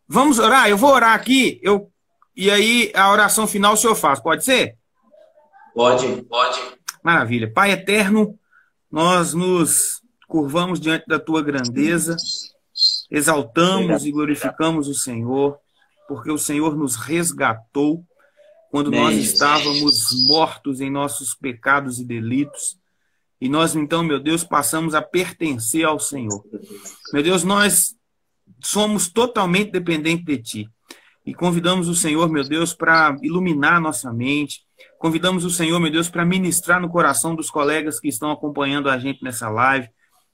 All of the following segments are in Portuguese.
Vamos orar? Eu vou orar aqui, e aí a oração final o senhor faz, pode ser? Pode, pode. Maravilha. Pai eterno, nós nos curvamos diante da tua grandeza, exaltamos Obrigado. e glorificamos o Senhor, porque o Senhor nos resgatou quando nós Bem, estávamos mortos em nossos pecados e delitos. E nós, então, meu Deus, passamos a pertencer ao Senhor. Meu Deus, nós somos totalmente dependentes de Ti. E convidamos o Senhor, meu Deus, para iluminar a nossa mente. Convidamos o Senhor, meu Deus, para ministrar no coração dos colegas que estão acompanhando a gente nessa live.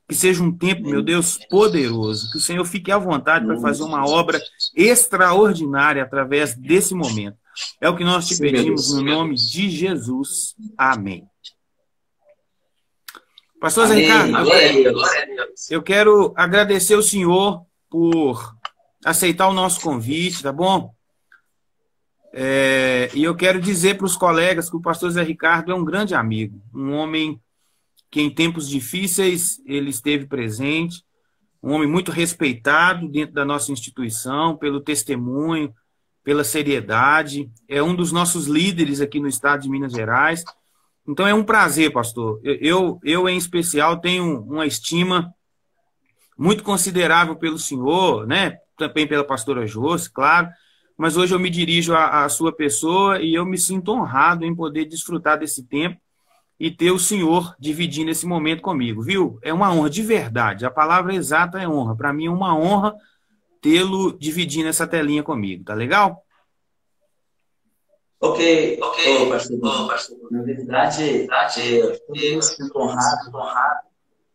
Que seja um tempo, meu Deus, poderoso. Que o Senhor fique à vontade para fazer uma obra extraordinária através desse momento. É o que nós te pedimos no nome de Jesus. Amém. Pastor Zé Ricardo, eu quero agradecer ao senhor por aceitar o nosso convite, tá bom? E eu quero dizer para os colegas que o pastor Zé Ricardo é um grande amigo, um homem que em tempos difíceis ele esteve presente, um homem muito respeitado dentro da nossa instituição, pelo testemunho, pela seriedade, é um dos nossos líderes aqui no estado de Minas Gerais. Então é um prazer, pastor. Eu em especial, tenho uma estima muito considerável pelo senhor, né? Também pela pastora Josi, claro, mas hoje eu me dirijo à sua pessoa e eu me sinto honrado em poder desfrutar desse tempo e ter o senhor dividindo esse momento comigo, viu? É uma honra, de verdade. A palavra exata é honra. Para mim é uma honra tê-lo dividindo essa telinha comigo, tá legal? Ok, pastor. Na verdade, eu me sinto honrado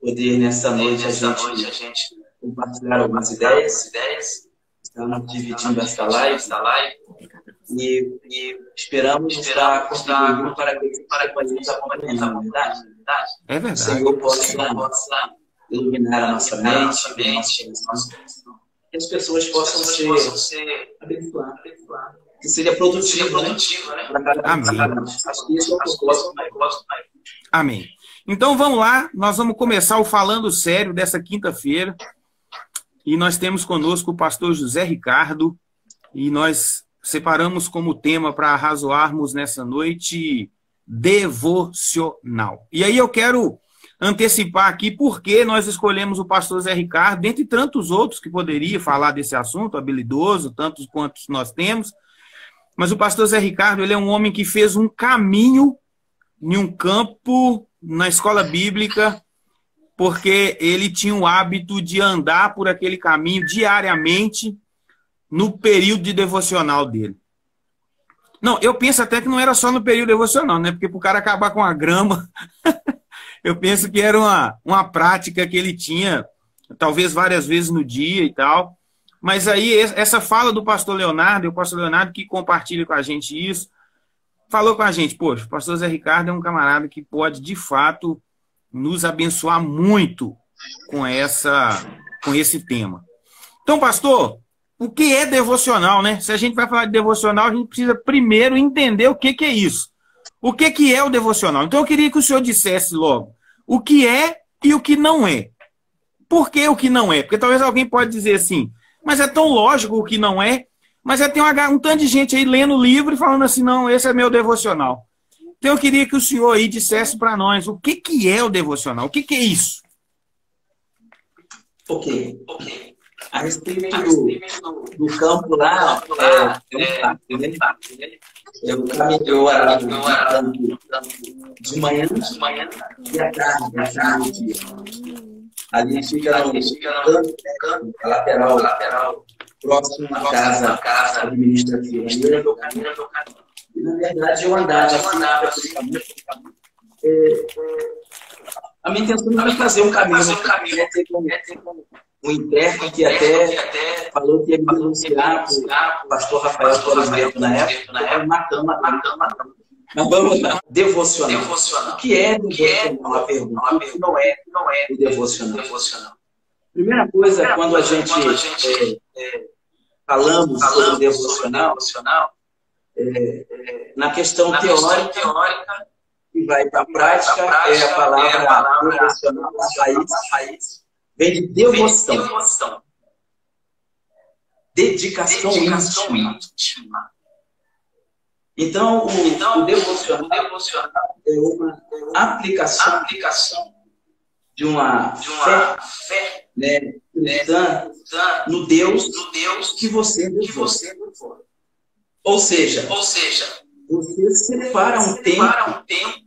poder nessa noite a gente compartilhar algumas ideias. Estamos dividindo essa live e esperamos estar contribuindo para que você acompanhe a verdade. É verdade. O Senhor possa iluminar a nossa mente, que as pessoas possam ser abençoadas. Que seja produtivo, né? Amém. Amém. Então vamos lá, nós vamos começar o Falando Sério dessa quinta-feira. E nós temos conosco o pastor José Ricardo. E nós separamos como tema para arrazoarmos nessa noite devocional. E aí eu quero antecipar aqui por que nós escolhemos o pastor José Ricardo, dentre tantos outros que poderia falar desse assunto, habilidoso, tantos quantos nós temos. Mas o pastor Zé Ricardo, ele é um homem que fez um caminho em um campo na escola bíblica, porque ele tinha o hábito de andar por aquele caminho diariamente no período de devocional dele. Não, eu penso até que não era só no período devocional, né? Porque para o cara acabar com a grama, eu penso que era uma prática que ele tinha, talvez várias vezes no dia e tal. Mas aí, essa fala do pastor Leonardo, e o pastor Leonardo que compartilha com a gente isso, falou com a gente, poxa, o pastor Zé Ricardo é um camarada que pode, de fato, nos abençoar muito com esse tema. Então, pastor, o que é devocional, né? Se a gente vai falar de devocional, a gente precisa primeiro entender o que é isso. O que é o devocional? Então, eu queria que o senhor dissesse logo o que é e o que não é. Por que o que não é? Porque talvez alguém pode dizer assim, mas é tão lógico o que não é, mas tem um tanto de gente aí lendo o livro e falando assim, não, esse é meu devocional. Então eu queria que o senhor aí dissesse para nós o que é o devocional, o que é isso? Ok. A respeito do campo lá, eu caminho de manhã e à tarde. Ali fica no canto lateral, próximo à casa administrativa. E, na verdade, eu andava a minha intenção não é fazer um caminho, um intérprete que até falou que ia me denunciar o pastor Rafael Torres na época, matando. Mas vamos lá. Devocional. O que é devocional? A pergunta. O que não é o devocional? Primeira coisa, quando a gente falamos sobre devocional, na questão teórica, que vai para a prática, é a palavra devocional, a raiz, vem de devoção. dedicação íntima. Então, o devocional é uma aplicação de uma fé, né, cristã no Deus que você levou. Ou seja, você separa um tempo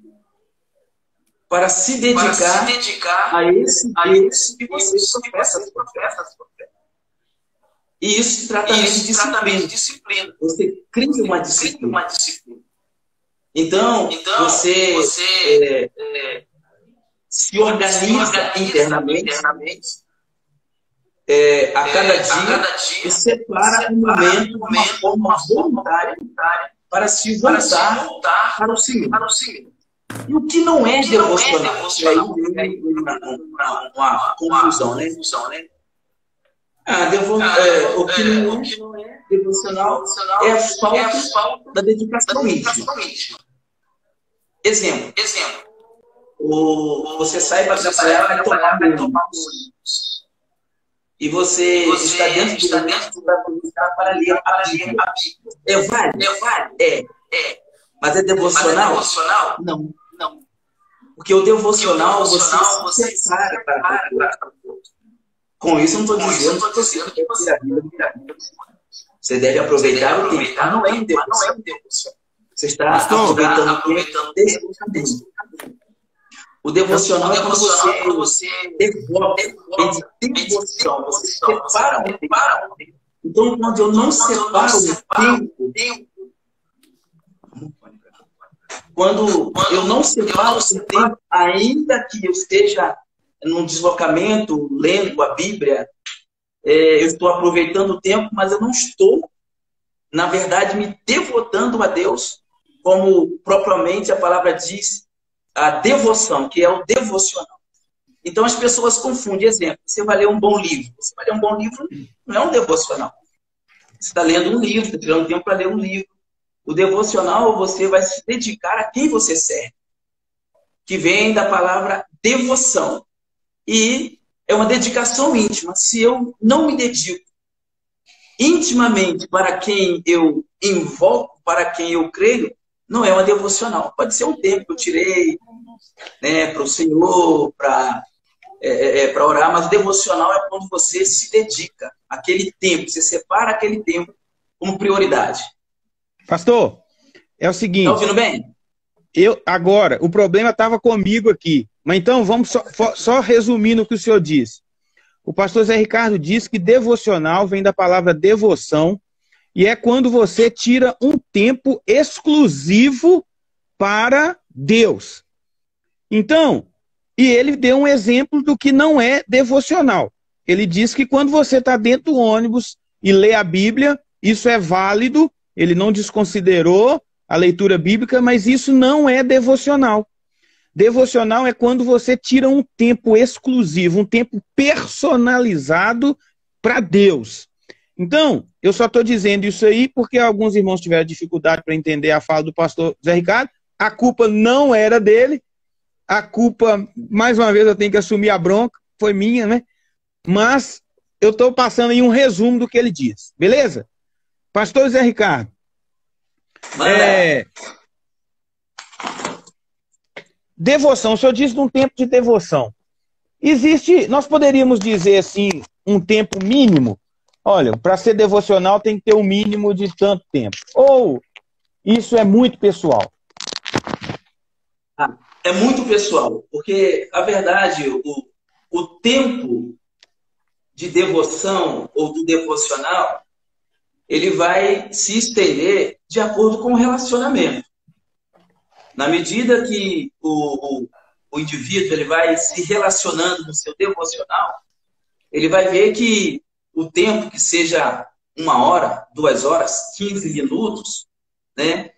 para se dedicar a esse Deus que você professa. E isso se trata de disciplina. Você cria uma disciplina. Então você se organiza internamente. A cada dia e separa um momento de uma forma voluntária para se voltar para o Senhor. E o que não é devocional? E aí vem uma conclusão, né? O que não é devocional é a falta da dedicação íntima. Exemplo. Você sai para trabalhar, vai tomar banho. E você está dentro do para ler a Bíblia. É válido? Mas é devocional? Não. Porque o devocional você se separa para com isso, eu não estou dizendo que você deve ter a Bíblia. Você deve aproveitar o tempo. Mas não é um devocional. Você está aproveitando o tempo desculpadamente. O devocional é quando você devolve entre devoção. Você separa um tempo. Então, quando eu não separo o tempo, quando eu não separo o tempo, ainda que eu esteja num deslocamento, lendo a Bíblia, eu estou aproveitando o tempo, mas eu não estou, na verdade, me devotando a Deus, como propriamente a palavra diz, a devoção, que é o devocional. Então as pessoas confundem. Exemplo, você vai ler um bom livro. Você vai ler um bom livro, não é um devocional. Você está lendo um livro, está tirando tempo para ler um livro. O devocional, você vai se dedicar a quem você serve, que vem da palavra devoção. E é uma dedicação íntima. Se eu não me dedico intimamente para quem eu invoco, para quem eu creio, não é uma devocional. Pode ser um tempo que eu tirei, né, para o Senhor, para orar, mas o devocional é quando você se dedica àquele tempo, você separa aquele tempo como prioridade. Pastor, é o seguinte... Está ouvindo bem? Agora, o problema estava comigo aqui. Mas então, vamos só resumindo o que o senhor disse. O pastor Zé Ricardo disse que devocional vem da palavra devoção, e é quando você tira um tempo exclusivo para Deus. Então, e ele deu um exemplo do que não é devocional. Ele disse que quando você está dentro do ônibus e lê a Bíblia, isso é válido, ele não desconsiderou a leitura bíblica, mas isso não é devocional. Devocional é quando você tira um tempo exclusivo, um tempo personalizado para Deus. Então, eu só estou dizendo isso aí porque alguns irmãos tiveram dificuldade para entender a fala do pastor Zé Ricardo. A culpa não era dele. A culpa, mais uma vez, eu tenho que assumir a bronca, foi minha, né? Mas eu estou passando aí um resumo do que ele diz. Beleza? Pastor Zé Ricardo. Devoção, o senhor disse de um tempo de devoção. Existe, nós poderíamos dizer assim, um tempo mínimo? Olha, para ser devocional tem que ter um mínimo de tanto tempo. Ou isso é muito pessoal? É muito pessoal, porque a verdade, o tempo de devoção ou do devocional, ele vai se estender de acordo com o relacionamento. Na medida que o indivíduo ele vai se relacionando no seu devocional, ele vai ver que o tempo que seja 1 hora, 2 horas, 15 minutos, né,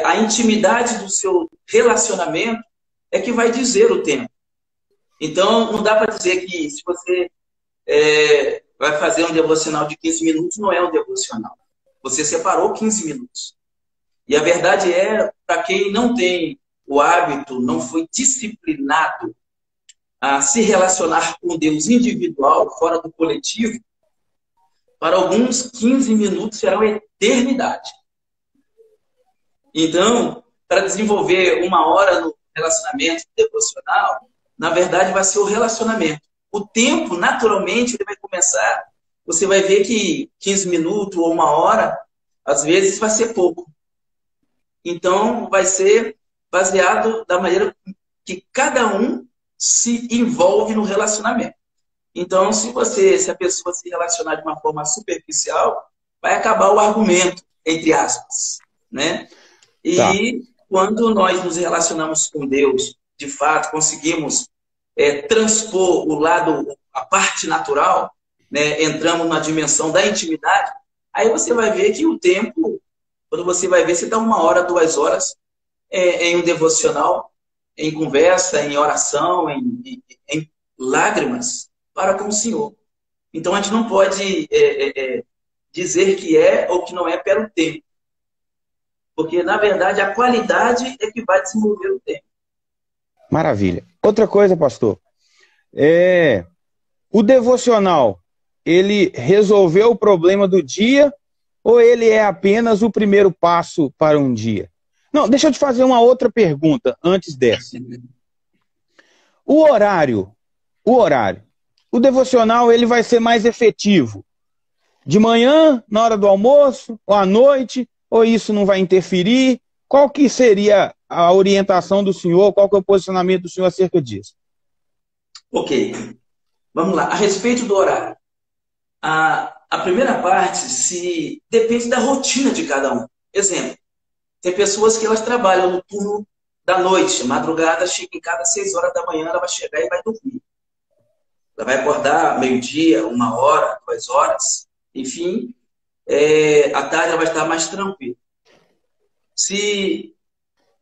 a intimidade do seu relacionamento é que vai dizer o tempo. Então, não dá para dizer que se você vai fazer um devocional de 15 minutos, não é um devocional. Você separou 15 minutos. E a verdade é, para quem não tem o hábito, não foi disciplinado a se relacionar com Deus individual, fora do coletivo, Para alguns, 15 minutos será uma eternidade. Então, para desenvolver uma hora no relacionamento devocional, na verdade vai ser o relacionamento. O tempo, naturalmente, ele vai começar. Você vai ver que 15 minutos ou uma hora, às vezes, vai ser pouco. Então, vai ser baseado da maneira que cada um se envolve no relacionamento. Então, se a pessoa se relacionar de uma forma superficial, vai acabar o argumento, entre aspas, né? E quando nós nos relacionamos com Deus, de fato, conseguimos transpor o lado, a parte natural, né? Entramos na dimensão da intimidade, aí você vai ver que o tempo, quando você vai ver, você dá 1 hora, 2 horas em um devocional, em conversa, em oração, em lágrimas para com o Senhor. Então, a gente não pode dizer que é ou que não é pelo tempo. Porque, na verdade, a qualidade é que vai desenvolver o tempo. Maravilha. Outra coisa, pastor. O devocional, ele resolveu o problema do dia ou ele é apenas o primeiro passo para um dia? Não, deixa eu te fazer uma outra pergunta antes dessa. O horário. O devocional, ele vai ser mais efetivo de manhã, na hora do almoço, ou à noite, ou isso não vai interferir? Qual que seria a orientação do senhor? Qual que é o posicionamento do senhor acerca disso? Ok. Vamos lá. A respeito do horário. A primeira parte depende da rotina de cada um. Exemplo, tem pessoas que elas trabalham no turno da noite, madrugada, chega em casa às 6 horas da manhã, ela vai chegar e vai dormir. Ela vai acordar meio-dia, 1 hora, 2 horas, enfim, à tarde ela vai estar mais tranquila. Se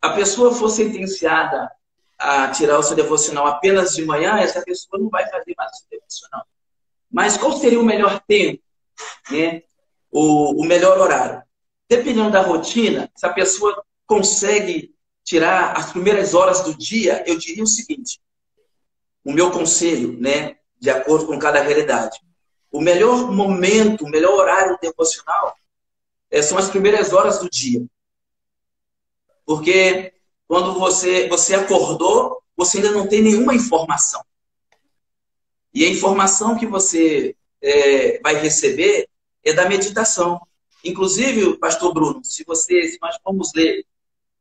a pessoa for sentenciada a tirar o seu devocional apenas de manhã, essa pessoa não vai fazer mais o seu devocional. Mas qual seria o melhor tempo, né? O melhor horário? Dependendo da rotina, se a pessoa consegue tirar as primeiras horas do dia, eu diria o seguinte, o meu conselho, né, de acordo com cada realidade, o melhor momento, o melhor horário devocional são as primeiras horas do dia. Porque quando você acordou, você ainda não tem nenhuma informação. E a informação que você vai receber é da meditação. Inclusive, pastor Bruno, se nós formos ler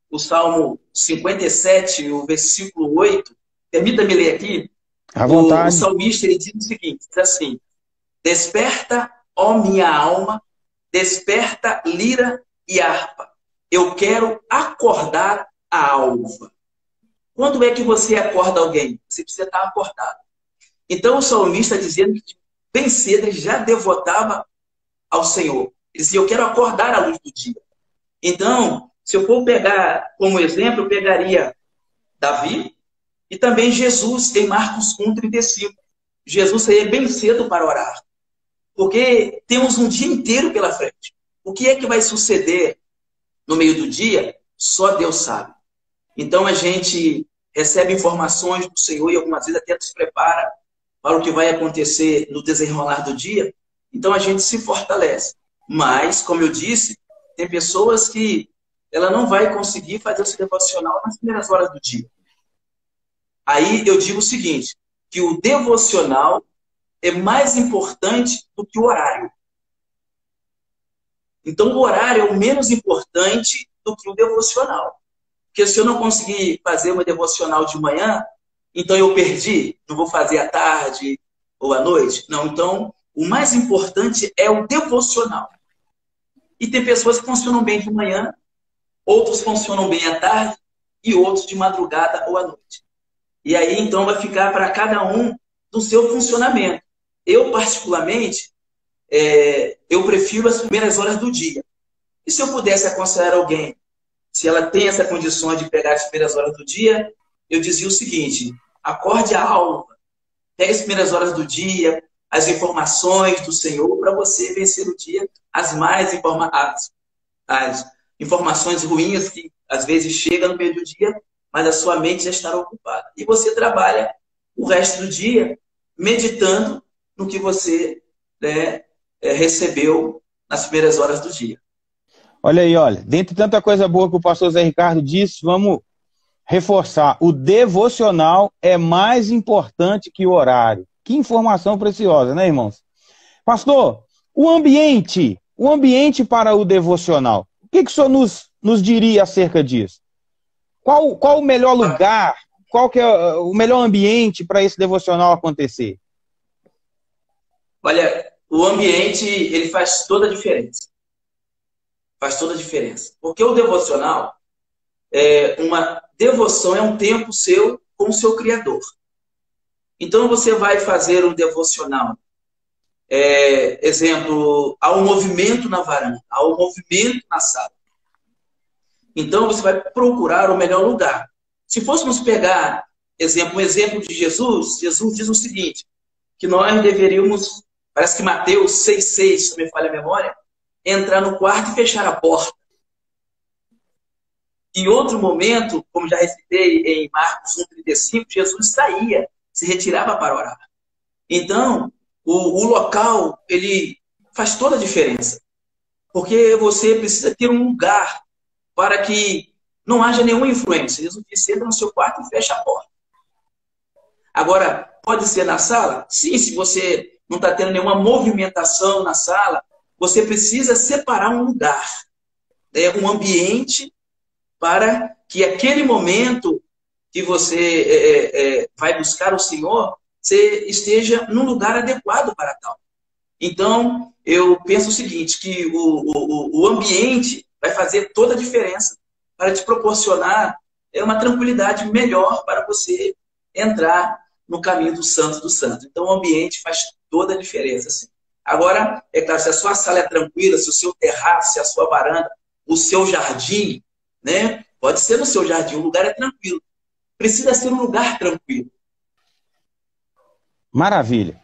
o Salmo 57, o versículo 8, permita-me ler aqui. À vontade. O salmista ele diz o seguinte, diz assim, desperta, ó minha alma, desperta lira e harpa. Eu quero acordar a alva. Quando é que você acorda alguém? Você precisa estar acordado. Então o salmista está dizendo que bem cedo ele já devotava ao Senhor. Ele dizia, eu quero acordar a luz do dia. Então, se eu for pegar como exemplo, eu pegaria Davi e também Jesus em Marcos 1:35. Jesus saía bem cedo para orar. Porque temos um dia inteiro pela frente. O que é que vai suceder no meio do dia? Só Deus sabe. Então a gente recebe informações do Senhor e algumas vezes até nos prepara para o que vai acontecer no desenrolar do dia. Então a gente se fortalece. Mas, como eu disse, tem pessoas que ela não vai conseguir fazer o seu devocional nas primeiras horas do dia. Aí eu digo o seguinte, que o devocional é mais importante do que o horário. Então o horário é o menos importante do que o devocional. Porque se eu não conseguir fazer uma devocional de manhã, então eu perdi, não vou fazer à tarde ou à noite. Não, então o mais importante é o devocional. E tem pessoas que funcionam bem de manhã, outros funcionam bem à tarde e outros de madrugada ou à noite. E aí, então, vai ficar para cada um do seu funcionamento. Eu, particularmente, eu prefiro as primeiras horas do dia. E se eu pudesse aconselhar alguém, se ela tem essa condição de pegar as primeiras horas do dia, eu dizia o seguinte, acorde a alva, pegue as primeiras horas do dia, as informações do Senhor, para você vencer o dia, as informações ruins que às vezes chegam no meio do dia, mas a sua mente já estará ocupada. E você trabalha o resto do dia meditando no que você recebeu nas primeiras horas do dia. Olha aí, olha, dentre tanta coisa boa que o pastor Zé Ricardo disse, vamos reforçar, o devocional é mais importante que o horário. Que informação preciosa, né, irmãos? Pastor, o ambiente para o devocional, o que o senhor nos diria acerca disso? Qual o melhor lugar, qual que é o melhor ambiente para esse devocional acontecer? Olha, o ambiente, ele faz toda a diferença. Faz toda a diferença. Porque o devocional, uma devoção é um tempo seu com o seu Criador. Então você vai fazer um devocional. Exemplo, há um movimento na varanda, há um movimento na sala. Então você vai procurar o melhor lugar. Se fôssemos pegar um exemplo de Jesus, Jesus diz o seguinte, que nós deveríamos, parece que Mateus 6,6, se me falha a memória, entrar no quarto e fechar a porta. Em outro momento, como já recitei em Marcos 1,35, Jesus saía, se retirava para orar. Então, o local, ele faz toda a diferença. Porque você precisa ter um lugar para que não haja nenhuma influência. Jesus disse, entra no seu quarto e fecha a porta. Agora, pode ser na sala? Sim, se você não está tendo nenhuma movimentação na sala, você precisa separar um lugar, um ambiente, para que aquele momento que você vai buscar o Senhor, você esteja num lugar adequado para tal. Então, eu penso o seguinte, que o ambiente vai fazer toda a diferença para te proporcionar uma tranquilidade melhor para você entrar no caminho do santo do santo. Então, o ambiente faz toda a diferença. Assim. Agora, é claro, se a sua sala é tranquila, se o seu terraço, se a sua varanda, o seu jardim, né? Pode ser no seu jardim, o lugar é tranquilo. Precisa ser um lugar tranquilo. Maravilha.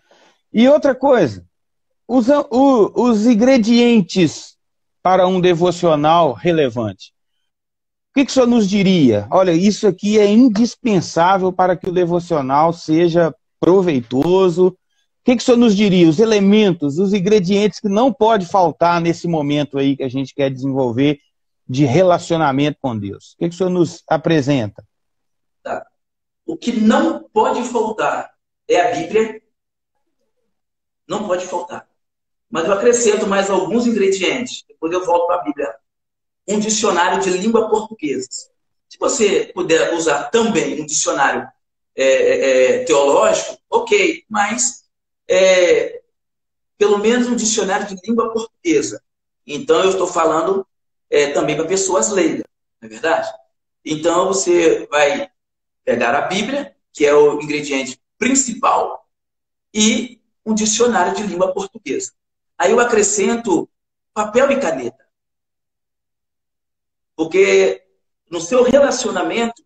E outra coisa, os ingredientes para um devocional relevante. O que o senhor nos diria? Olha, isso aqui é indispensável para que o devocional seja proveitoso. O que o senhor nos diria? Os elementos, os ingredientes que não pode faltar nesse momento aí que a gente quer desenvolver de relacionamento com Deus. O que o senhor nos apresenta? Tá. O que não pode faltar é a Bíblia. Não pode faltar. Mas eu acrescento mais alguns ingredientes. Depois eu volto para a Bíblia. Um dicionário de língua portuguesa. Se você puder usar também um dicionário teológico, ok. Mas pelo menos um dicionário de língua portuguesa. Então eu estou falando também para pessoas leigas, não é verdade? Então você vai pegar a Bíblia, que é o ingrediente principal, e um dicionário de língua portuguesa. Aí eu acrescento papel e caneta. Porque no seu relacionamento,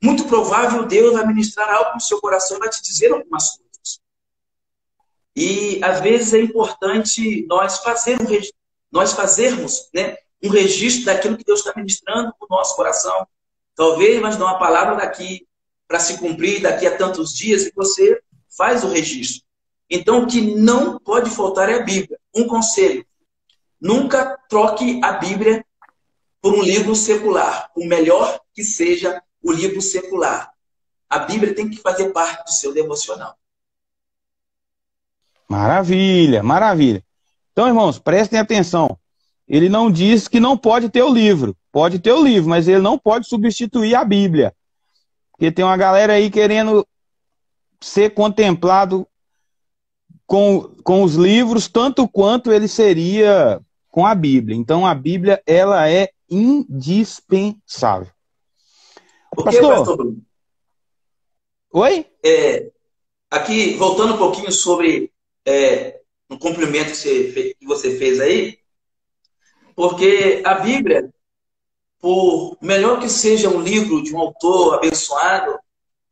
muito provável Deus vai ministrar algo no seu coração e vai te dizer algumas coisas. E às vezes é importante nós fazermos, né, um registro daquilo que Deus está ministrando no nosso coração. Talvez nós dê uma palavra daqui para se cumprir daqui a tantos dias e você faz o registro. Então, o que não pode faltar é a Bíblia. Um conselho: nunca troque a Bíblia por um livro secular, por melhor que seja o livro secular. A Bíblia tem que fazer parte do seu devocional. Maravilha, maravilha. Então, irmãos, prestem atenção. Ele não diz que não pode ter o livro. Pode ter o livro, mas ele não pode substituir a Bíblia. Porque tem uma galera aí querendo ser contemplado com os livros, tanto quanto ele seria com a Bíblia. Então, a Bíblia, ela é indispensável. Pastor? Bruno? Oi? Aqui, voltando um pouquinho sobre um cumprimento que você fez aí, porque a Bíblia, por melhor que seja um livro de um autor abençoado,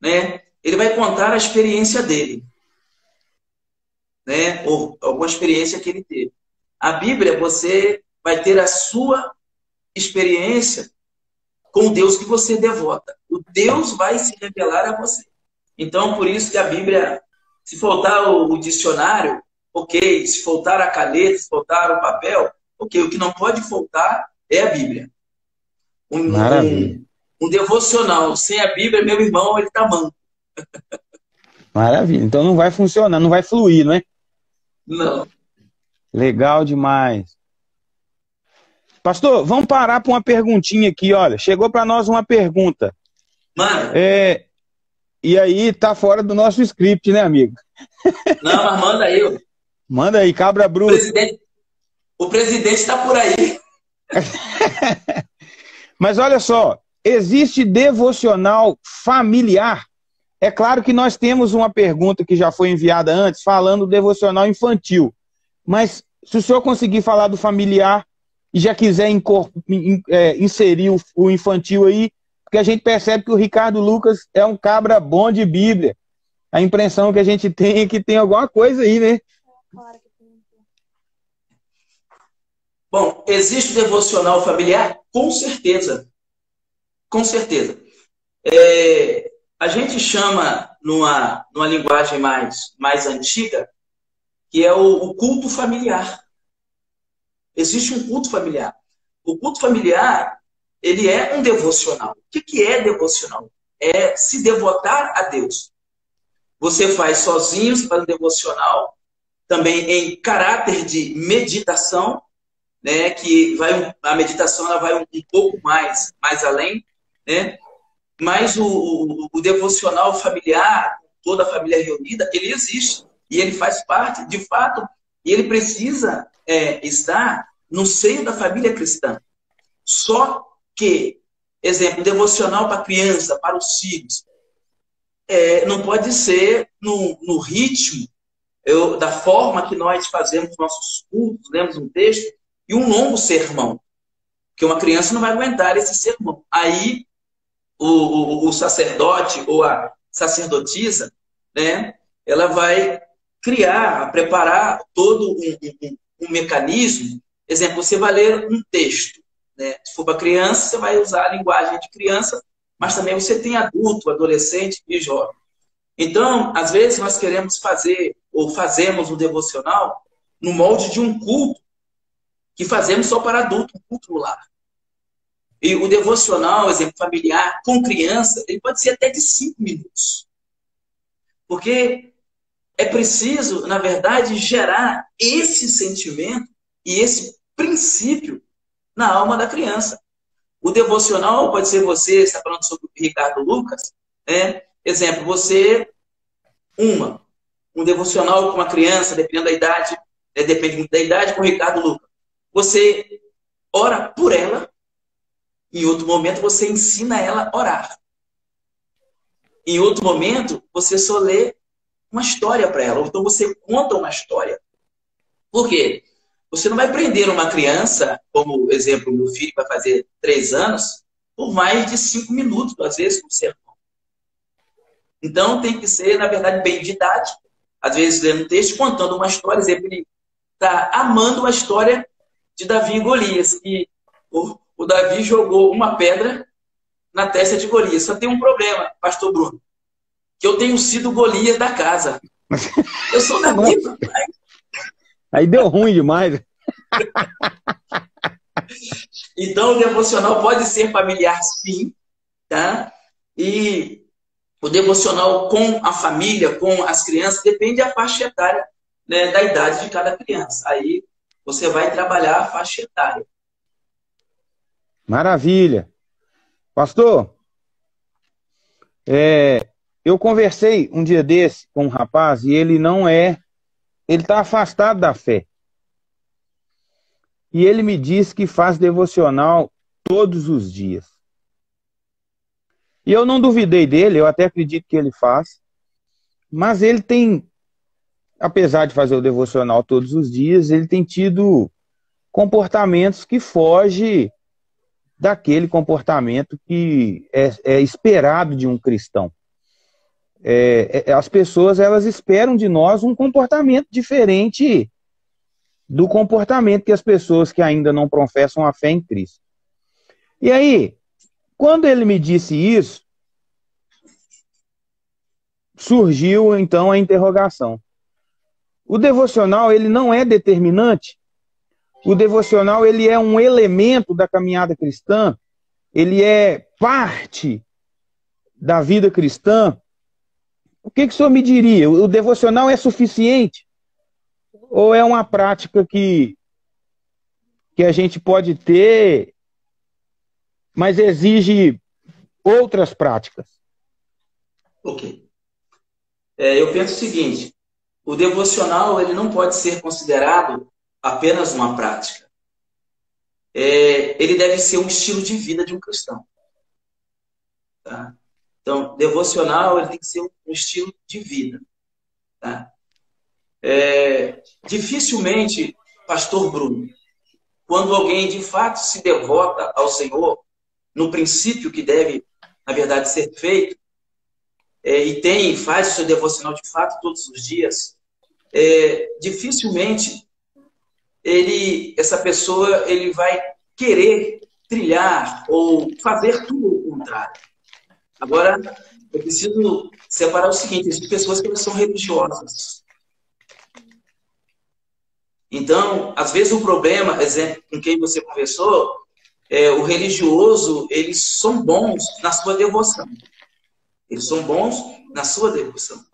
né, ele vai contar a experiência dele, né, ou alguma experiência que ele teve. A Bíblia, você vai ter a sua experiência com o Deus que você devota. O Deus vai se revelar a você. Então, por isso que a Bíblia, se faltar o dicionário, ok. Se faltar a caneta, se faltar o papel, ok. O que não pode faltar é a Bíblia. Maravilha. Um devocional sem a Bíblia, meu irmão, ele tá manco. Maravilha. Então não vai funcionar, não vai fluir, não é? Não. Legal demais. Pastor, vamos parar para uma perguntinha aqui, olha. Chegou para nós uma pergunta. Mano. E aí tá fora do nosso script, né, amigo? Não, mas manda aí. Manda aí, cabra bruto. O presidente está por aí. Mas olha só, existe devocional familiar? É claro que nós temos uma pergunta que já foi enviada antes, falando do devocional infantil. Mas se o senhor conseguir falar do familiar e já quiser inserir o infantil aí, porque a gente percebe que o Ricardo Lucas é um cabra bom de Bíblia. A impressão que a gente tem é que tem alguma coisa aí, né? Bom, existe devocional familiar? Com certeza. Com certeza. A gente chama, numa linguagem mais antiga, que é o culto familiar. Existe um culto familiar. O culto familiar, ele é um devocional. O que é devocional? É se devotar a Deus. Você faz sozinho, você faz um devocional, também em caráter de meditação, né, que a meditação ela vai um pouco mais além, né? Mas o devocional familiar, toda a família reunida, ele existe e ele faz parte, de fato, e ele precisa estar no seio da família cristã. Só que, exemplo, devocional para criança, para os filhos, não pode ser no ritmo, da forma que nós fazemos nossos cultos, lemos um texto, e um longo sermão, que uma criança não vai aguentar esse sermão. Aí, o sacerdote ou a sacerdotisa, né, ela vai preparar todo um mecanismo. Exemplo, você vai ler um texto, né? Se for para criança, você vai usar a linguagem de criança, mas também você tem adulto, adolescente e jovem. Então, às vezes, nós queremos fazer, ou fazemos um devocional no molde de um culto que fazemos só para adulto, um culto no lar. E o devocional, exemplo, familiar, com criança, ele pode ser até de 5 minutos. Porque é preciso, na verdade, gerar esse sentimento e esse princípio na alma da criança. O devocional pode ser você, está falando sobre o Ricardo Lucas, né? Exemplo, você, um devocional com uma criança, dependendo da idade, depende muito da idade, com o Ricardo Lucas. Você ora por ela, em outro momento você ensina ela a orar. Em outro momento, você só lê uma história para ela, ou então você conta uma história. Por quê? Você não vai prender uma criança, como exemplo, meu filho vai fazer 3 anos, por mais de 5 minutos, às vezes, no sermão. Então, tem que ser, na verdade, bem didático. Às vezes, lendo um texto, contando uma história, exemplo, ele está amando a história de Davi e Golias, que o Davi jogou uma pedra na testa de Golias. Só tem um problema, pastor Bruno, que eu tenho sido Golias da casa. Eu sou Davi, papai. Aí deu ruim demais. Então, o devocional pode ser familiar, sim, tá? E o devocional com a família, com as crianças, depende da faixa etária, né, da idade de cada criança. Aí você vai trabalhar a faixa etária. Maravilha. Pastor, eu conversei um dia desse com um rapaz e ele está afastado da fé. E ele me disse que faz devocional todos os dias. E eu não duvidei dele, eu até acredito que ele faz. Mas ele tem, apesar de fazer o devocional todos os dias, ele tem tido comportamentos que fogem daquele comportamento que é esperado de um cristão. As pessoas, elas esperam de nós um comportamento diferente do comportamento que as pessoas que ainda não professam a fé em Cristo. E aí, quando ele me disse isso, surgiu então a interrogação. o devocional ele não é determinante. O devocional ele é um elemento da caminhada cristã, ele é parte da vida cristã. O que o senhor me diria? O devocional é suficiente? Ou é uma prática que a gente pode ter, mas exige outras práticas? Ok. Eu penso o seguinte, o devocional ele não pode ser considerado apenas uma prática. Ele deve ser um estilo de vida de um cristão. Tá? Então, devocional ele tem que ser um estilo de vida. Tá? Dificilmente, pastor Bruno, quando alguém de fato se devota ao Senhor, no princípio que deve, na verdade, ser feito, e faz o seu devocional de fato todos os dias, dificilmente essa pessoa ele vai querer trilhar ou fazer tudo o contrário. Agora, eu preciso separar o seguinte, existem pessoas que são religiosas. Então, às vezes o problema, exemplo, com quem você conversou, o religioso, eles são bons na sua devoção. Eles são bons na sua devoção.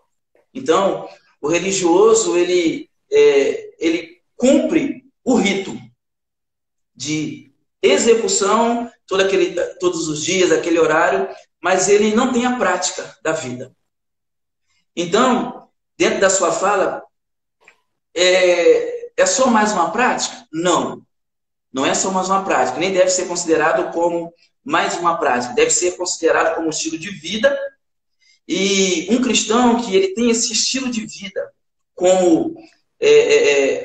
Então, o religioso, ele cumpre o rito de execução todos os dias, aquele horário, mas ele não tem a prática da vida. Então, dentro da sua fala, é só mais uma prática? Não. Não é só mais uma prática. Nem deve ser considerado como mais uma prática. Deve ser considerado como um estilo de vida. E um cristão que ele tem esse estilo de vida como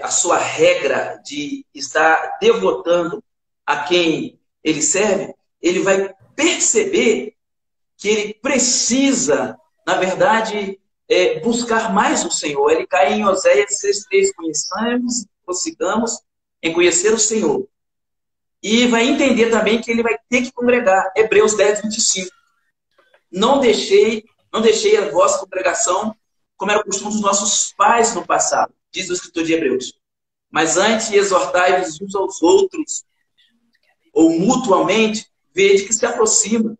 a sua regra de estar devotando a quem ele serve, ele vai perceber que ele precisa, na verdade, buscar mais o Senhor. Ele cai em Oséias 6,3, conheçamos, prossigamos em conhecer o Senhor. E vai entender também que ele vai ter que congregar. Hebreus 10:25. Não deixei a vossa congregação como era o costume dos nossos pais no passado, diz o escritor de Hebreus. Mas antes exortai-vos uns aos outros, ou mutuamente, vede que se aproxima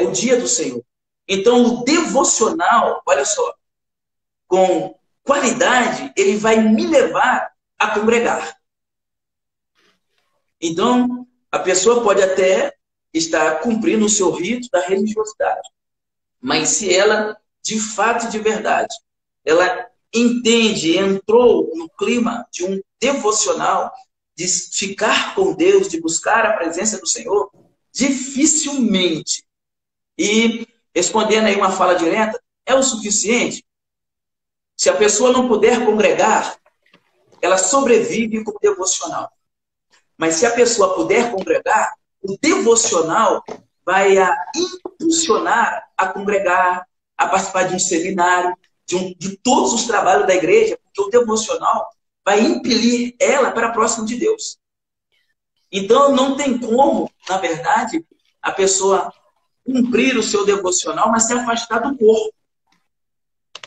o dia do Senhor. Então, o devocional, olha só, com qualidade, ele vai me levar a congregar. Então, a pessoa pode até estar cumprindo o seu rito da religiosidade. Mas se ela, de fato e de verdade, ela entende, entrou no clima de um devocional, de ficar com Deus, de buscar a presença do Senhor, dificilmente, e respondendo aí uma fala direta, é o suficiente? Se a pessoa não puder congregar, ela sobrevive com o devocional. Mas se a pessoa puder congregar, o devocional vai a impulsionar a congregar, a participar de um seminário, de todos os trabalhos da igreja, porque o devocional vai impelir ela para próximo de Deus. Então, não tem como, na verdade, a pessoa cumprir o seu devocional, mas se afastar do corpo.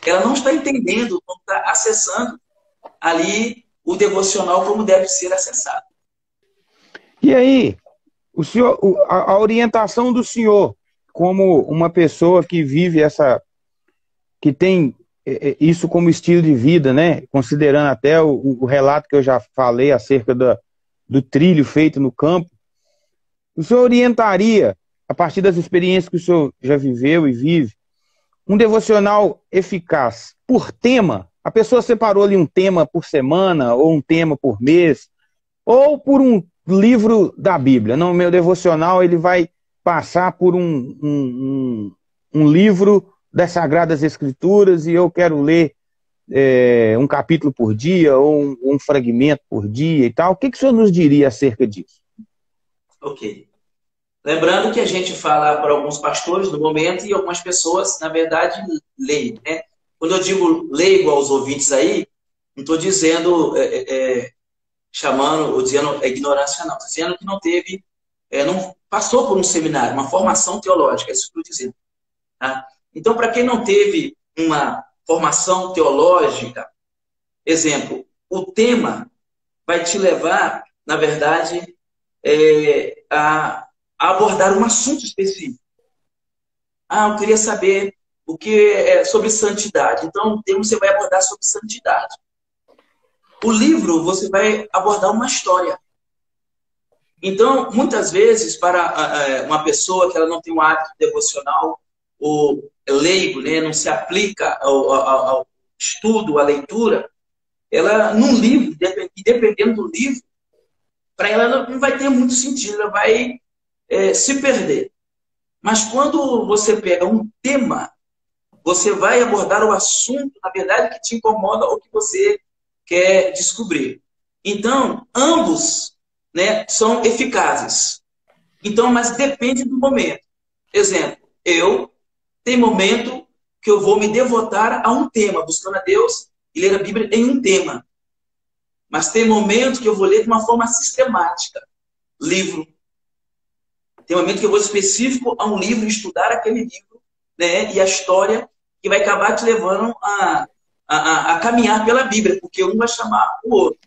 Ela não está entendendo, não está acessando ali o devocional como deve ser acessado. E aí, o senhor, a orientação do senhor, como uma pessoa que vive que tem isso como estilo de vida, né? Considerando até o relato que eu já falei acerca do trilho feito no campo, o senhor orientaria, a partir das experiências que o senhor já viveu e vive, um devocional eficaz por tema? A pessoa separou ali um tema por semana, ou um tema por mês, ou por um livro da Bíblia. No meu devocional ele vai passar por um livro das Sagradas Escrituras e eu quero ler um capítulo por dia ou um fragmento por dia e tal. O que o senhor nos diria acerca disso? Ok. Lembrando que a gente fala para alguns pastores no momento e algumas pessoas, na verdade, leem, né? Quando eu digo leigo aos ouvintes aí, não estou dizendo chamando ou dizendo ignorância, não. Estou dizendo que não teve, não passou por um seminário, uma formação teológica, é isso que eu estou dizendo. Tá? Então, para quem não teve uma formação teológica, Exemplo, o tema vai te levar, na verdade, a abordar um assunto específico. Ah, eu queria saber o que é sobre santidade. Então, o tema você vai abordar sobre santidade. O livro, você vai abordar uma história. Então, muitas vezes, para uma pessoa que ela não tem um hábito devocional, ou leigo, né, não se aplica ao estudo, à leitura, ela, num livro, dependendo do livro, para ela não vai ter muito sentido, ela vai se perder. Mas quando você pega um tema, você vai abordar o assunto, na verdade, que te incomoda ou que você quer descobrir. Então, ambos, né, são eficazes. Então, mas depende do momento. Exemplo, tem momento que eu vou me devotar a um tema, buscando a Deus e ler a Bíblia em um tema. Mas tem momento que eu vou ler de uma forma sistemática. Livro. Tem momento que eu vou específico a um livro, estudar aquele livro, né, e a história, que vai acabar te levando a caminhar pela Bíblia, porque um vai chamar o outro.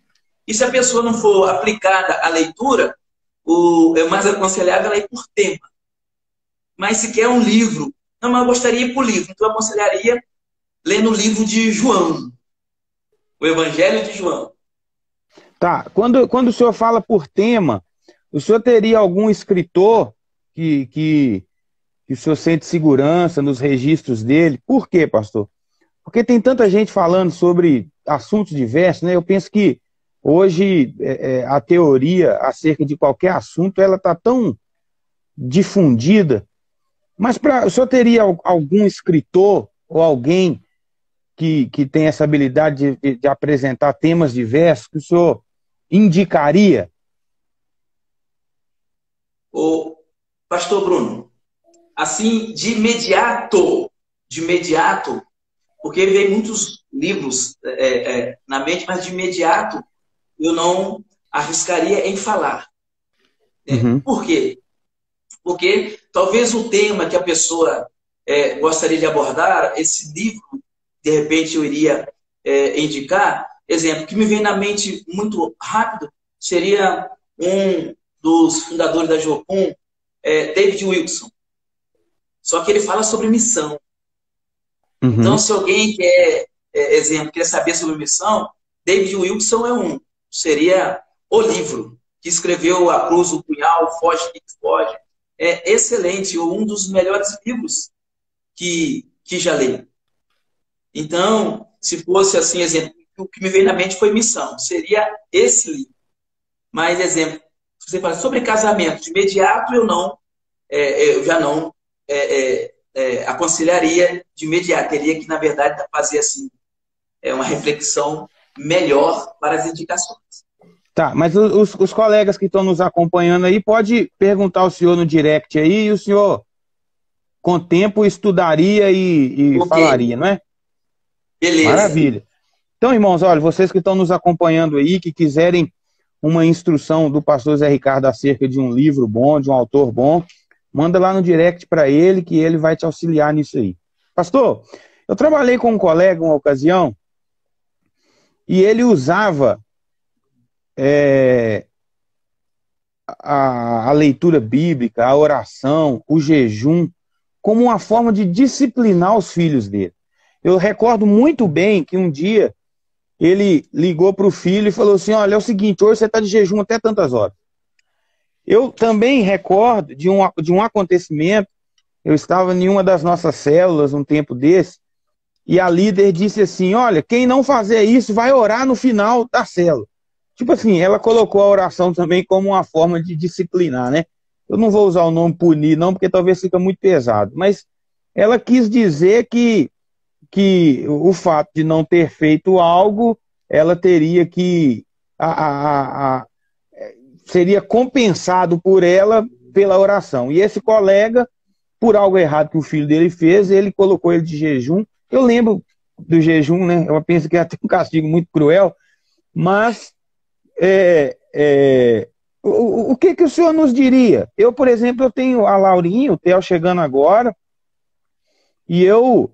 E se a pessoa não for aplicada à leitura, é mais aconselhável ela ir por tema. Mas se quer um livro, não, mas eu gostaria de ir por livro, então eu aconselharia lendo o livro de João, o Evangelho de João. Tá, quando o senhor fala por tema, o senhor teria algum escritor que o senhor sente segurança nos registros dele? Por quê, pastor? Porque tem tanta gente falando sobre assuntos diversos, né? Eu penso que hoje a teoria acerca de qualquer assunto, ela está tão difundida. Mas o senhor teria algum escritor ou alguém que tem essa habilidade de apresentar temas diversos que o senhor indicaria? O pastor Bruno, assim, de imediato, porque vem muitos livros na mente, mas de imediato eu não arriscaria em falar. Uhum. Por quê? Porque talvez o tema que a pessoa gostaria de abordar, esse livro, de repente eu iria indicar, exemplo, que me vem na mente muito rápido, seria um dos fundadores da Jocum, David Wilson. Só que ele fala sobre missão. Uhum. Então, se alguém quer saber sobre missão, David Wilson seria o livro que escreveu A Cruz, o Punhal, Foge que Foge. É excelente, um dos melhores livros que já li. Então, se fosse assim, exemplo, o que me veio na mente foi missão, seria esse livro. Mas, exemplo, se você fala sobre casamento, de imediato eu já não aconselharia de imediato. Teria que, na verdade, fazer assim, uma reflexão melhor para as indicações. Tá, mas os colegas que estão nos acompanhando aí, pode perguntar ao senhor no direct aí, e o senhor, com tempo, estudaria e Okay. falaria, não é? Beleza. Maravilha. Então, irmãos, olha, vocês que estão nos acompanhando aí, que quiserem uma instrução do pastor Zé Ricardo acerca de um livro bom, de um autor bom, manda lá no direct para ele, que ele vai te auxiliar nisso aí. Pastor, eu trabalhei com um colega uma ocasião, e ele usava a leitura bíblica, a oração, o jejum, como uma forma de disciplinar os filhos dele. Eu recordo muito bem que um dia ele ligou para o filho e falou assim, olha, é o seguinte, hoje você está de jejum até tantas horas. Eu também recordo de um acontecimento, eu estava em uma das nossas células um tempo desse, e a líder disse assim, olha, quem não fazer isso vai orar no final da célula. Tipo assim, ela colocou a oração também como uma forma de disciplinar, né? Eu não vou usar o nome punir, não, porque talvez fica muito pesado, mas ela quis dizer que o fato de não ter feito algo, ela teria que... seria compensado por ela pela oração. E esse colega, por algo errado que o filho dele fez, ele colocou ele de jejum. Eu lembro do jejum, né? Eu penso que é até um castigo muito cruel, mas o que o senhor nos diria? Eu, por exemplo, eu tenho a Laurinha, o Theo chegando agora, e eu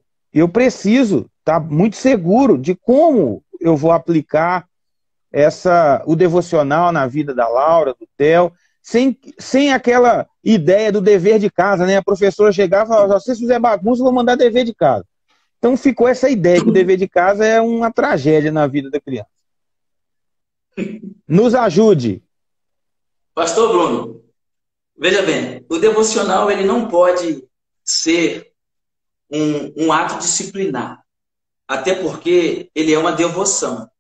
preciso estar muito seguro de como eu vou aplicar o devocional na vida da Laura, do Theo, sem aquela ideia do dever de casa, né? A professora chegava e falava, se você fizer bagunça, eu vou mandar dever de casa. Então ficou essa ideia que o dever de casa é uma tragédia na vida da criança. Nos ajude. Pastor Bruno, veja bem, o devocional ele não pode ser um ato disciplinar, até porque ele é uma devoção.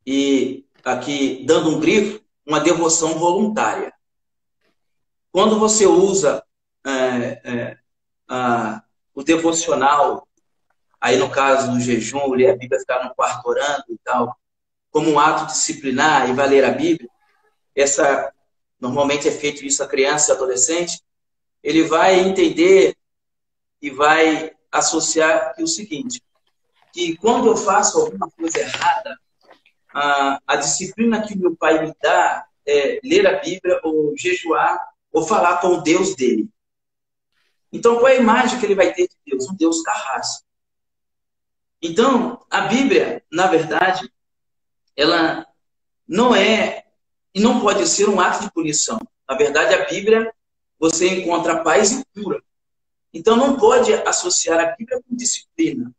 E aqui, dando um grifo, uma devoção voluntária. Quando você usa o devocional, aí no caso do jejum, ler a Bíblia, ficar no quarto orando e tal, como um ato disciplinar e vai ler a Bíblia, normalmente é feito isso a criança e adolescente, ele vai entender e vai associar o seguinte, que quando eu faço alguma coisa errada, a disciplina que o meu pai me dá é ler a Bíblia, ou jejuar, ou falar com o Deus dele. Então, qual é a imagem que ele vai ter de Deus? Um Deus carrasco. Então, a Bíblia, na verdade, ela não é e não pode ser um ato de punição. Na verdade, a Bíblia, você encontra paz e cura. Então, não pode associar a Bíblia com disciplina.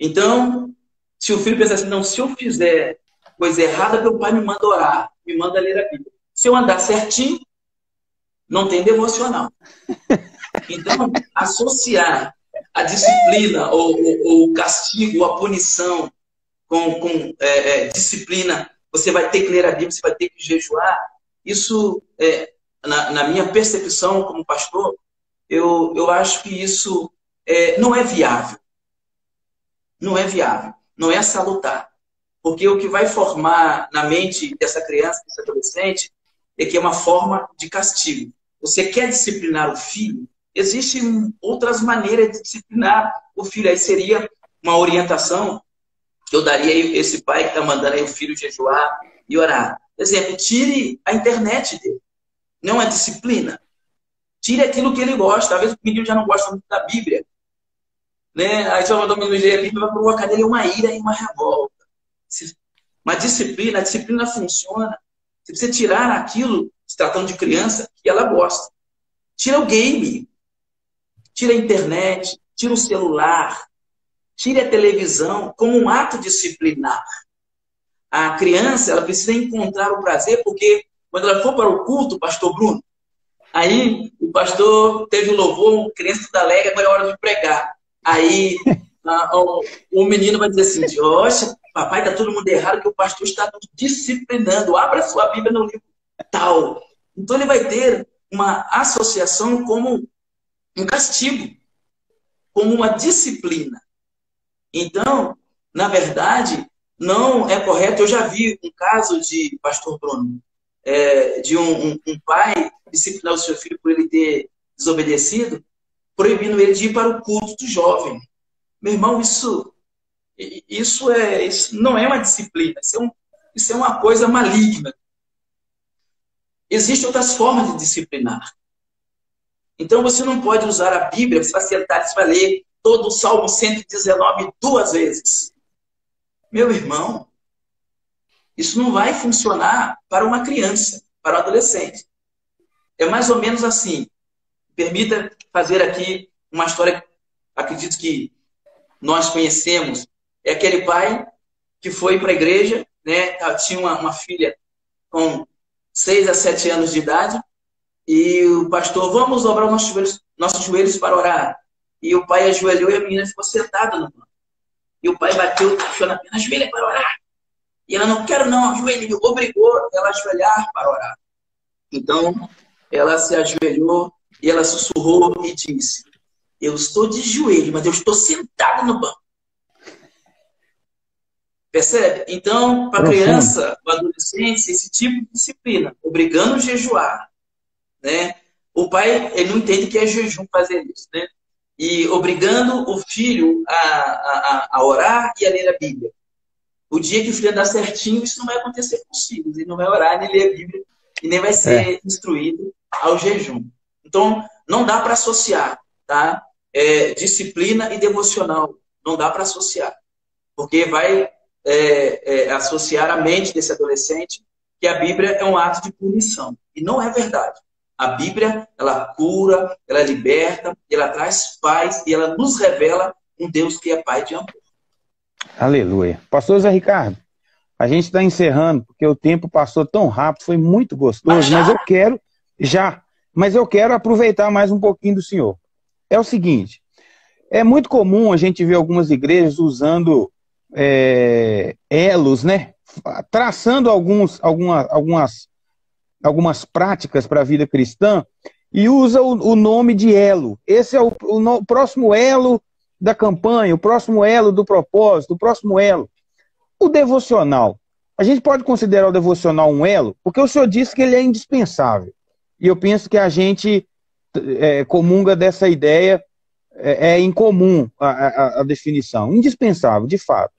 Então, se o filho pensar assim, não, se eu fizer coisa errada, meu pai me manda orar, me manda ler a Bíblia. Se eu andar certinho, não tem devocional. Então, associar a disciplina, ou o castigo, ou a punição com disciplina, você vai ter que ler a Bíblia, você vai ter que jejuar, isso, na minha percepção como pastor, eu acho que isso não é viável. Não é viável, não é salutar. Porque o que vai formar na mente dessa criança, desse adolescente, é que é uma forma de castigo. Você quer disciplinar o filho? Existem outras maneiras de disciplinar o filho. Aí seria uma orientação que eu daria a esse pai que está mandando aí o filho jejuar e orar. Por exemplo, tire a internet dele. Não é disciplina. Tire aquilo que ele gosta. Às vezes o menino já não gosta muito da Bíblia. Né? Aí só mandou o menino ler a Bíblia, vai provocar nele uma ira e uma revolta. Uma disciplina, a disciplina funciona. Você precisa tirar aquilo, se tratando de criança, que ela gosta. Tira o game. Tira a internet. Tira o celular. Tire a televisão como um ato disciplinar. A criança, ela precisa encontrar o prazer, porque quando ela for para o culto, pastor Bruno, aí o pastor teve o louvor, criança da alegre, agora é hora de pregar. Aí o menino vai dizer assim, oxe, papai, está todo mundo errado, que o pastor está disciplinando. Abra sua Bíblia no livro tal. Então ele vai ter uma associação como um castigo, como uma disciplina. Então, na verdade, não é correto. Eu já vi um caso de, pastor Bruno, de um pai disciplinar o seu filho por ele ter desobedecido, proibindo ele de ir para o culto do jovem. Meu irmão, isso não é uma disciplina, isso é uma coisa maligna. Existem outras formas de disciplinar. Então você não pode usar a Bíblia, você vai sentar, você vai ler todo o Salmo 119 2 vezes. Meu irmão, isso não vai funcionar para uma criança, para um adolescente. É mais ou menos assim. Permita fazer aqui uma história que acredito que nós conhecemos. É aquele pai que foi para a igreja, né? Tinha uma filha com 6 a 7 anos de idade, e o pastor, vamos dobrar os nossos joelhos para orar. E o pai ajoelhou e a menina ficou sentada no banco. E o pai bateu, puxou na perna, ajoelha para orar. E ela, não quero não, ajoelha. Obrigou ela a ajoelhar para orar. Então, ela se ajoelhou e ela sussurrou e disse, eu estou de joelho, mas eu estou sentada no banco. Percebe? Então, para a criança, para o adolescente, esse tipo de disciplina, obrigando a jejuar, né? O pai, ele não entende que é jejum fazer isso, né? E obrigando o filho a orar e a ler a Bíblia. O dia que o filho andar certinho, isso não vai acontecer com os filhos. Ele não vai orar, nem ler a Bíblia, e nem vai ser instruído ao jejum. Então, não dá para associar, tá? Disciplina e devocional. Não dá para associar. porque vai associar a mente desse adolescente que a Bíblia é um ato de punição. E não é verdade. A Bíblia, ela cura, ela liberta, ela traz paz e ela nos revela um Deus que é Pai de amor. Aleluia. Pastor Zé Ricardo, a gente está encerrando, porque o tempo passou tão rápido, foi muito gostoso, mas eu quero aproveitar mais um pouquinho do senhor. É o seguinte, é muito comum a gente ver algumas igrejas usando elos, né? Traçando algumas práticas para a vida cristã e usa o nome de elo. Esse é o próximo elo da campanha, o próximo elo do propósito, o próximo elo. O devocional. A gente pode considerar o devocional um elo? Porque o senhor disse que ele é indispensável. E eu penso que a gente comunga dessa ideia, é incomum a definição. Indispensável, de fato.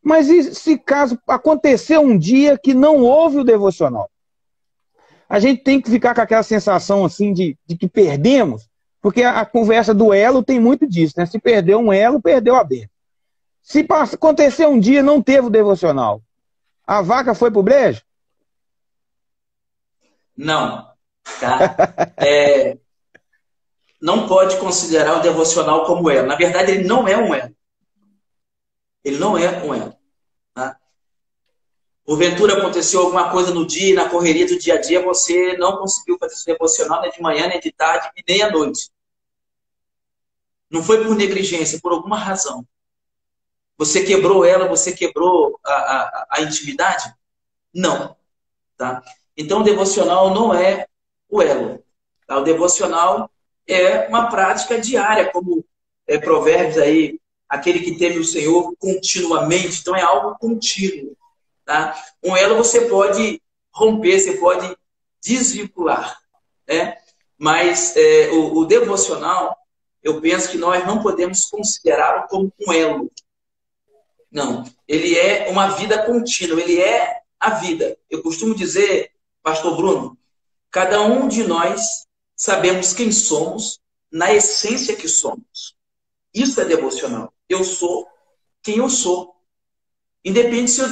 Mas e se caso acontecer um dia que não houve o devocional? A gente tem que ficar com aquela sensação assim de que perdemos, porque a conversa do elo tem muito disso, né? Se perdeu um elo, perdeu a bênção. Se acontecer um dia não teve o devocional, a vaca foi pro brejo? Não, tá? Não pode considerar o devocional como elo. Na verdade, ele não é um elo. Ele não é um elo. Tá? Porventura aconteceu alguma coisa no dia, na correria do dia a dia, você não conseguiu fazer esse devocional nem de manhã, nem de tarde e nem à noite. Não foi por negligência, por alguma razão. Você quebrou ela, você quebrou a intimidade? Não. Tá? Então, o devocional não é o elo. Tá? O devocional é uma prática diária, como Provérbios aí, aquele que teme o Senhor continuamente. Então, é algo contínuo. Tá? Um elo você pode romper, você pode desvincular. Né? Mas o devocional, eu penso que nós não podemos considerá-lo como um elo. Não, ele é uma vida contínua, ele é a vida. Eu costumo dizer, pastor Bruno, cada um de nós sabemos quem somos na essência que somos. Isso é devocional. Eu sou quem eu sou. Independente se eu,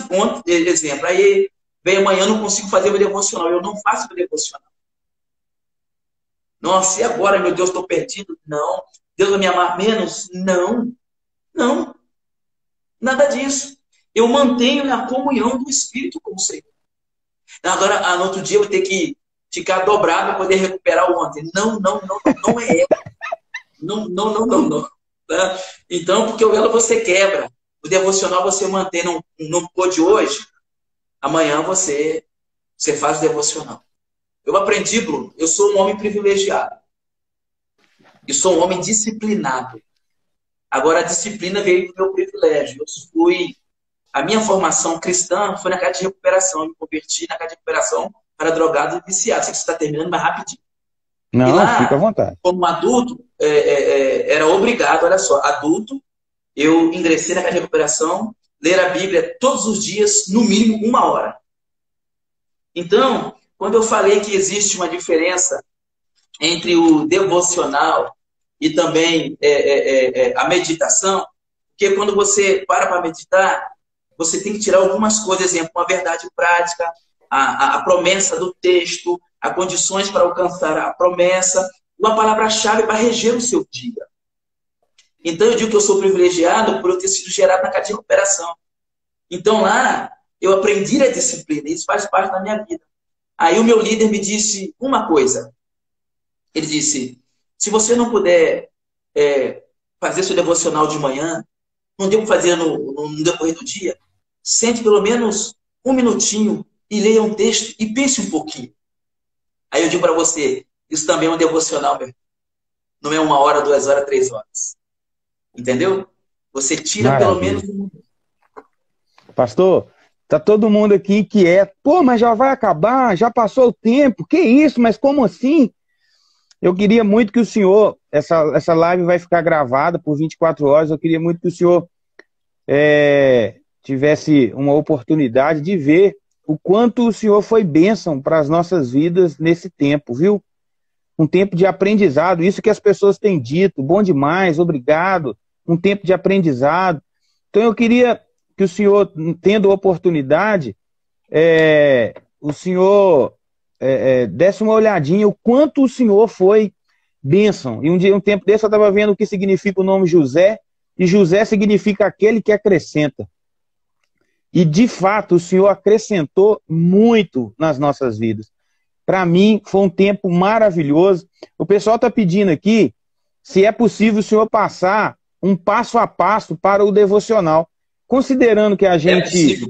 exemplo, aí vem amanhã, não consigo fazer o devocional, eu não faço o devocional. Nossa, e agora, meu Deus, estou perdido? Não. Deus vai me amar menos? Não. Não. Nada disso. Eu mantenho a comunhão do Espírito com o Senhor. Agora, no outro dia, eu vou ter que ficar dobrado para poder recuperar o ontem. Não é ela. Não. Tá? Então, porque o elo você quebra. O devocional você mantém, não pôde hoje, amanhã você faz o devocional. Eu aprendi, Bruno, eu sou um homem privilegiado. Eu sou um homem disciplinado. Agora, a disciplina veio do meu privilégio. A minha formação cristã foi na casa de recuperação. Eu me converti na casa de recuperação para drogado e viciado. Sei que você está terminando, mas rapidinho. Não, e lá, fica à vontade. Como adulto, era obrigado, olha só, adulto, eu ingressei na casa de recuperação, ler a Bíblia todos os dias, no mínimo 1 hora. Então, quando eu falei que existe uma diferença entre o devocional e também a meditação, porque quando você para meditar, você tem que tirar algumas coisas, exemplo, uma verdade prática, a promessa do texto, as condições para alcançar a promessa, uma palavra-chave para reger o seu dia. Então, eu digo que eu sou privilegiado por eu ter sido gerado na casa de recuperação. Então, lá, eu aprendi a disciplina. Isso faz parte da minha vida. Aí, o meu líder me disse uma coisa. Ele disse, se você não puder fazer seu devocional de manhã, não deu para fazer no decorrer do dia, sente pelo menos 1 minutinho e leia um texto e pense um pouquinho. Aí eu digo para você, isso também é um devocional, meu. Não é 1 hora, 2 horas, 3 horas. Entendeu? Você tira pelo menos um minuto. Pastor, tá todo mundo aqui inquieto. Pô, mas já vai acabar, já passou o tempo. Que isso? Mas como assim? Eu queria muito que o senhor, essa live vai ficar gravada por 24 horas, eu queria muito que o senhor tivesse uma oportunidade de ver o quanto o senhor foi bênção para as nossas vidas nesse tempo, viu? Um tempo de aprendizado, isso que as pessoas têm dito, bom demais, obrigado, um tempo de aprendizado. Então eu queria que o senhor, tendo oportunidade, o senhor desse uma olhadinha o quanto o senhor foi bênção. E um tempo desse eu estava vendo o que significa o nome José, e José significa aquele que acrescenta. E, de fato, o senhor acrescentou muito nas nossas vidas. Para mim, foi um tempo maravilhoso. O pessoal está pedindo aqui se é possível o senhor passar um passo a passo para o devocional. Considerando que a gente...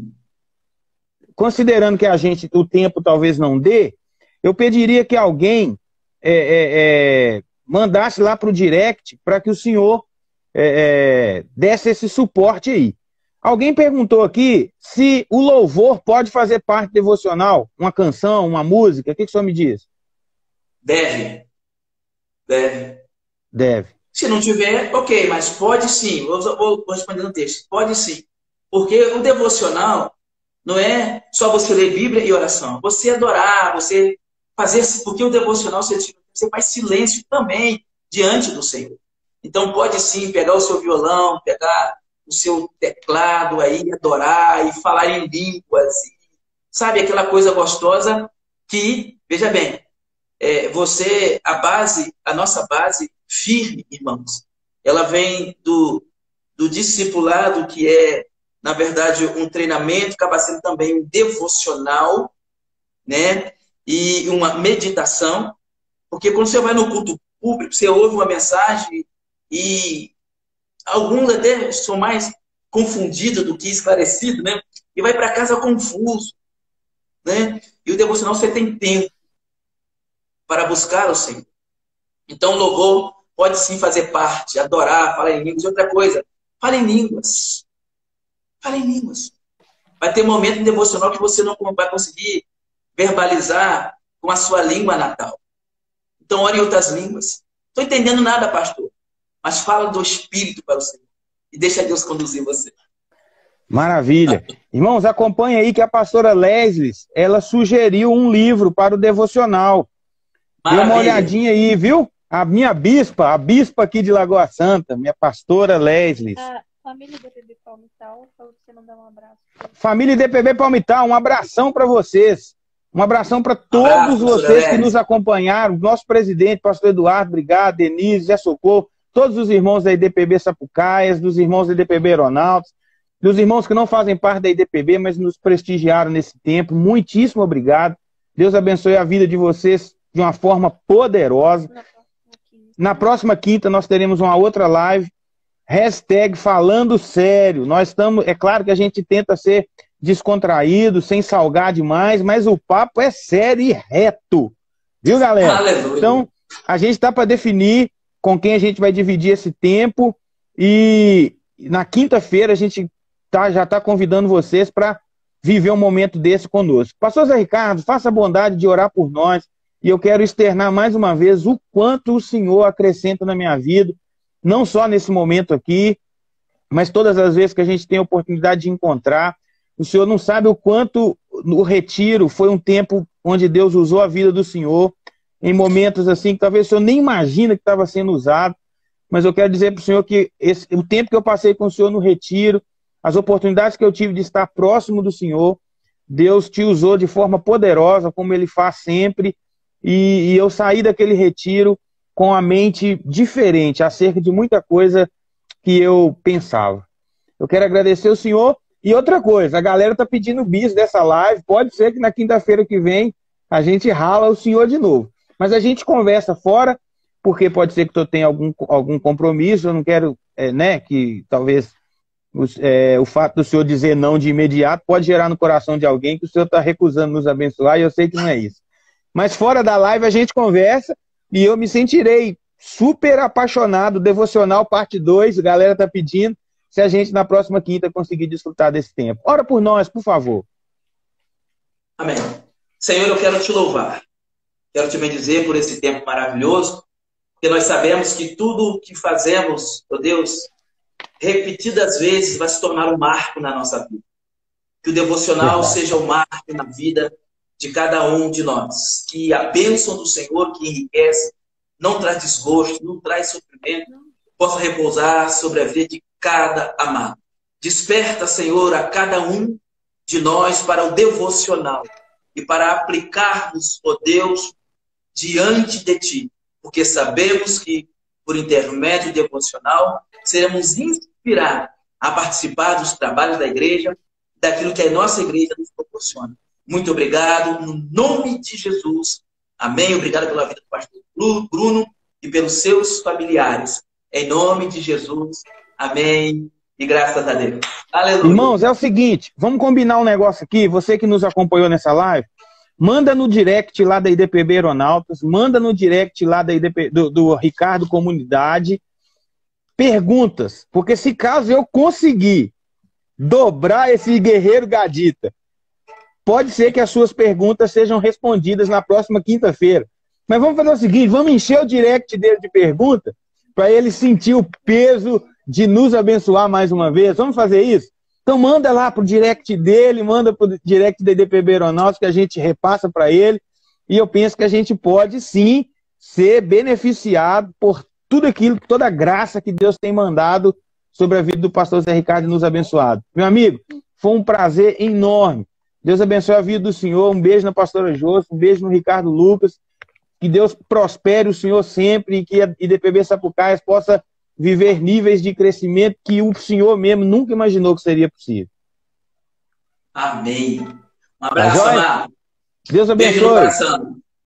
o tempo talvez não dê, eu pediria que alguém mandasse lá para o direct para que o senhor desse esse suporte aí. Alguém perguntou aqui se o louvor pode fazer parte devocional, uma canção, uma música. O que o senhor me diz? Deve. Deve. Deve. Se não tiver, ok, mas pode sim. Vou responder no texto. Pode sim. Porque o devocional não é só você ler Bíblia e oração. Você adorar, você fazer... Porque o devocional você faz silêncio também diante do Senhor. Então pode sim pegar o seu violão, pegar o seu teclado aí, adorar e falar em línguas. Sabe, aquela coisa gostosa que, veja bem, a nossa base firme, irmãos, ela vem do discipulado, que é, na verdade, um treinamento, acaba sendo também um devocional, né? E uma meditação, porque quando você vai no culto público, você ouve uma mensagem e alguns até são mais confundidos do que esclarecidos, né? E vai para casa confuso, né? E o devocional você tem tempo para buscar o Senhor. Então o louvor pode sim fazer parte, adorar, falar em línguas. E outra coisa, fala em línguas. Fala em línguas. Vai ter momento em devocional que você não vai conseguir verbalizar com a sua língua natal. Então ore em outras línguas. Não estou entendendo nada, pastor. Mas fala do Espírito para o Senhor. E deixa Deus conduzir você. Maravilha. Irmãos, acompanha aí que a pastora Leslie, ela sugeriu um livro para o devocional. Maravilha. Dê uma olhadinha aí, viu? A minha bispa, a bispa aqui de Lagoa Santa, minha pastora Leslie. Família DPB Palmital, falou que você mandar um abraço. Família DPB Palmital, um abração para vocês. Um abração para todos vocês que nos acompanharam. Nosso presidente, pastor Eduardo, obrigado. Denise, Zé Socorro, todos os irmãos da IDPB Sapucaias, dos irmãos da IDPB Aeronautas, dos irmãos que não fazem parte da IDPB, mas nos prestigiaram nesse tempo. Muitíssimo obrigado. Deus abençoe a vida de vocês de uma forma poderosa. Na próxima quinta nós teremos uma outra live. Hashtag falando sério. Nós estamos, é claro que a gente tenta ser descontraído, sem salgar demais, mas o papo é sério e reto. Viu, galera? Aleluia. Então, a gente está para definir com quem a gente vai dividir esse tempo. E na quinta-feira a gente já está convidando vocês para viver um momento desse conosco. Pastor Zé Ricardo, faça a bondade de orar por nós. E eu quero externar mais uma vez o quanto o Senhor acrescenta na minha vida, não só nesse momento aqui, mas todas as vezes que a gente tem a oportunidade de encontrar. O Senhor não sabe o quanto o retiro foi um tempo onde Deus usou a vida do Senhor, em momentos assim que talvez o Senhor nem imagina que estava sendo usado. Mas eu quero dizer para o Senhor que o tempo que eu passei com o Senhor no retiro, as oportunidades que eu tive de estar próximo do Senhor, Deus te usou de forma poderosa, como Ele faz sempre. E eu saí daquele retiro com a mente diferente acerca de muita coisa que eu pensava. Eu quero agradecer o Senhor. E outra coisa, a galera está pedindo bis dessa live. Pode ser que na quinta-feira que vem a gente rala o Senhor de novo. Mas a gente conversa fora, porque pode ser que eu tenha algum compromisso. Eu não quero, que talvez o fato do Senhor dizer não de imediato pode gerar no coração de alguém que o Senhor está recusando nos abençoar, e eu sei que não é isso. Mas fora da live a gente conversa e eu me sentirei super apaixonado. Devocional parte 2, a galera tá pedindo, se a gente na próxima quinta conseguir desfrutar desse tempo. Ora por nós, por favor. Amém. Senhor, eu quero te louvar. Quero te bendizer por esse tempo maravilhoso, porque nós sabemos que tudo o que fazemos, ó Deus, repetidas vezes vai se tornar um marco na nossa vida. Que o devocional seja um marco na vida de cada um de nós. Que a bênção do Senhor, que enriquece, não traz desgosto, não traz sofrimento, possa repousar sobre a vida de cada amado. Desperta, Senhor, a cada um de nós para o devocional e para aplicarmos, ó Deus, diante de Ti, porque sabemos que, por intermédio devocional, seremos inspirados a participar dos trabalhos da igreja, daquilo que a nossa igreja nos proporciona. Muito obrigado, no nome de Jesus. Amém. Obrigado pela vida do pastor Bruno e pelos seus familiares. Em nome de Jesus. Amém. E graças a Deus. Aleluia. Irmãos, é o seguinte, vamos combinar um negócio aqui. Você que nos acompanhou nessa live, manda no direct lá da IDPB Aeronautas, manda no direct lá da do Ricardo Comunidade, perguntas. Porque se caso eu conseguir dobrar esse guerreiro gadita, pode ser que as suas perguntas sejam respondidas na próxima quinta-feira. Mas vamos fazer o seguinte, vamos encher o direct dele de perguntas para ele sentir o peso de nos abençoar mais uma vez. Vamos fazer isso? Então manda lá para o direct dele, manda para o direct da IDPB Aeronautas, que a gente repassa para ele. E eu penso que a gente pode sim ser beneficiado por tudo aquilo, toda a graça que Deus tem mandado sobre a vida do pastor Zé Ricardo e nos abençoado. Meu amigo, foi um prazer enorme. Deus abençoe a vida do senhor. Um beijo na pastora Josi, um beijo no Ricardo Lucas. Que Deus prospere o senhor sempre e que a IDPB Sapucaias possa viver níveis de crescimento que o senhor mesmo nunca imaginou que seria possível. Amém. Um abraço, amado. Deus abençoe.